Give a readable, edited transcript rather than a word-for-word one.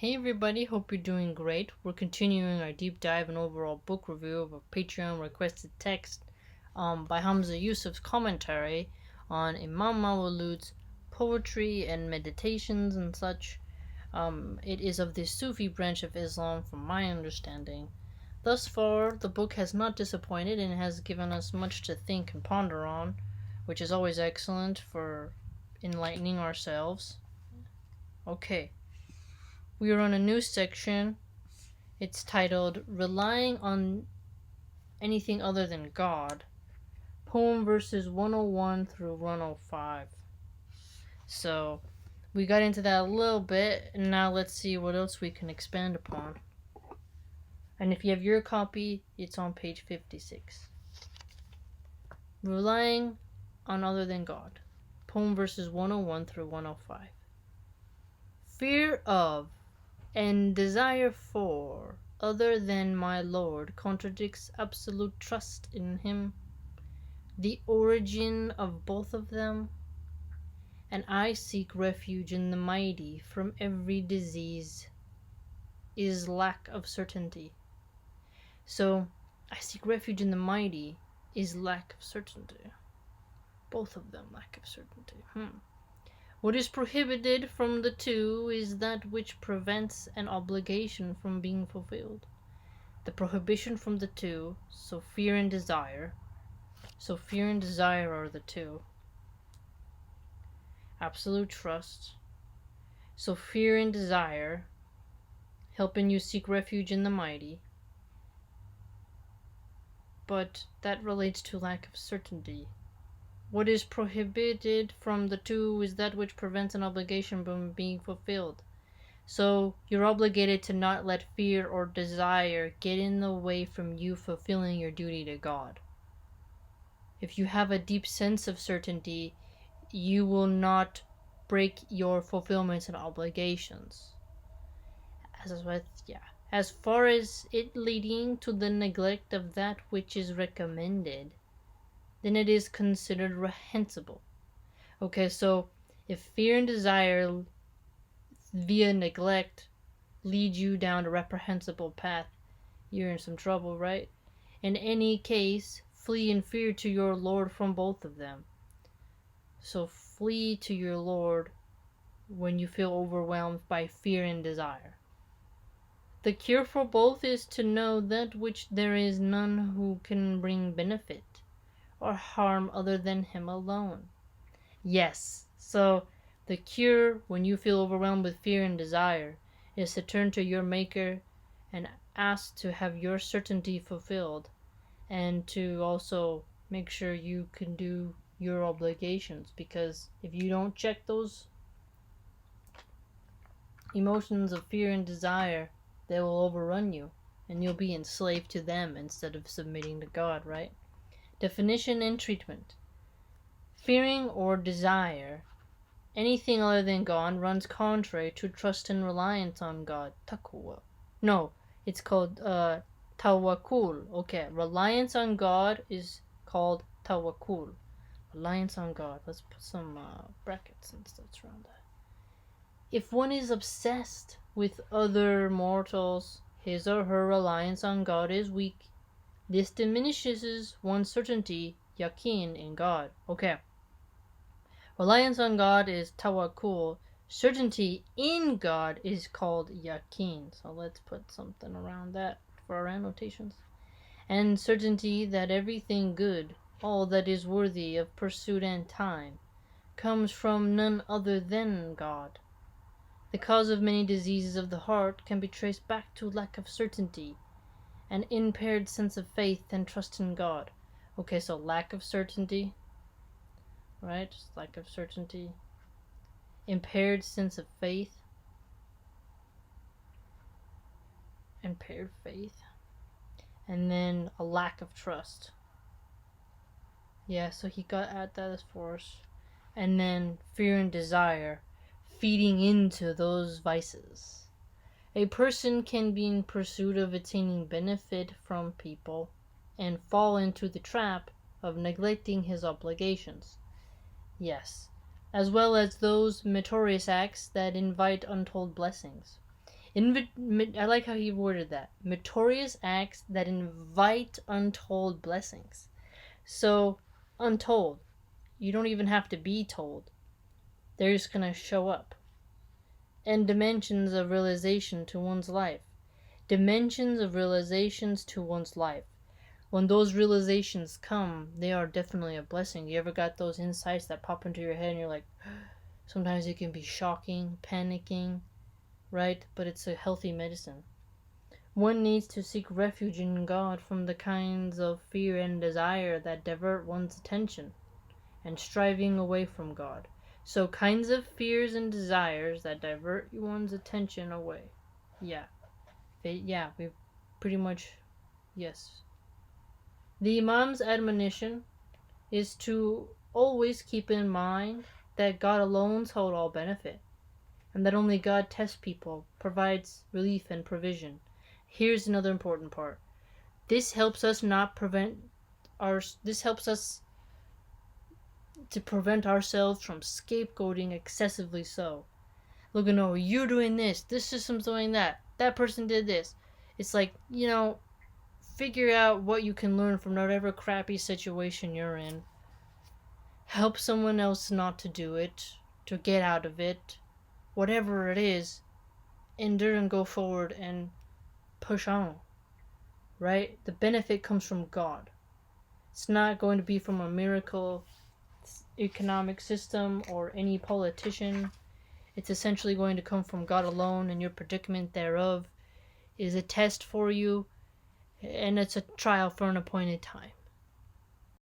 Hey everybody, hope you're doing great. We're continuing our deep dive and overall book review of a Patreon requested text by Hamza Yusuf's commentary on Imam Maulud's poetry and meditations and such. It is of the Sufi branch of Islam from my understanding. Thus far, the book has not disappointed and has given us much to think and ponder on, which is always excellent for enlightening ourselves. Okay. We are on a new section. It's titled Relying on Anything Other Than God. Poem verses 101 through 105. So, we got into that a little bit, and now let's see what else we can expand upon. And if you have your copy, it's on page 56. Relying on Other Than God. Poem verses 101 through 105. Fear of and desire for other than my Lord contradicts absolute trust in him, the origin of both of them, and I seek refuge in the mighty from every disease, is lack of certainty. So, I seek refuge in the mighty is lack of certainty. Both of them lack of certainty. What is prohibited from the two is that which prevents an obligation from being fulfilled. The prohibition from the two, so fear and desire are the two. Absolute trust, so fear and desire, helping you seek refuge in the mighty. But that relates to lack of certainty. What is prohibited from the two is that which prevents an obligation from being fulfilled. So you're obligated to not let fear or desire get in the way from you fulfilling your duty to God. If you have a deep sense of certainty, you will not break your fulfillments and obligations. As far as it leading to the neglect of that which is recommended, then it is considered reprehensible. Okay, so if fear and desire via neglect lead you down a reprehensible path, you're in some trouble, right? In any case, flee in fear to your Lord from both of them. So flee to your Lord when you feel overwhelmed by fear and desire. The cure for both is to know that which there is none who can bring benefit or harm other than him alone. Yes, so the cure when you feel overwhelmed with fear and desire is to turn to your Maker and ask to have your certainty fulfilled, and to also make sure you can do your obligations, because if you don't check those emotions of fear and desire, they will overrun you and you'll be enslaved to them instead of submitting to God, right? Definition and treatment. Fearing or desire anything other than God runs contrary to trust and reliance on God. Taqwa. No, it's called tawakkul. Okay, reliance on God is called tawakkul. Reliance on God. Let's put some brackets and stuff around that. If one is obsessed with other mortals, his or her reliance on God is weak. This diminishes one's certainty, yaqeen, in God. Okay. Reliance on God is tawakkul. Certainty in God is called yaqeen. So let's put something around that for our annotations. And certainty that everything good, all that is worthy of pursuit and time, comes from none other than God. The cause of many diseases of the heart can be traced back to lack of certainty, an impaired sense of faith and trust in God. Okay, so lack of certainty, right? Just lack of certainty. Impaired sense of faith. Impaired faith. And then a lack of trust. Yeah, so he got at that as for us. And then fear and desire, feeding into those vices. A person can be in pursuit of attaining benefit from people and fall into the trap of neglecting his obligations. Yes, as well as those meritorious acts that invite untold blessings. I like how he worded that. Meritorious acts that invite untold blessings. So, untold. You don't even have to be told. They're just going to show up. And dimensions of realization to one's life. Dimensions of realizations to one's life. When those realizations come, they are definitely a blessing. You ever got those insights that pop into your head and you're like, sometimes it can be shocking, panicking, right? But it's a healthy medicine. One needs to seek refuge in God from the kinds of fear and desire that divert one's attention and striving away from God. So kinds of fears and desires that divert one's attention away. Yeah. We pretty much, yes. The Imam's admonition is to always keep in mind that God alone holds all benefit, and that only God tests people, provides relief and provision. Here's another important part. This helps us to prevent ourselves from scapegoating excessively so. Look, no, you're doing this system's doing that person did this. It's like, figure out what you can learn from whatever crappy situation you're in. Help someone else not to do it, to get out of it, whatever it is. Endure and go forward and push on, right? The benefit comes from God. It's not going to be from a miracle economic system or any politician. It's essentially going to come from God alone, and your predicament thereof is a test for you, and it's a trial for an appointed time.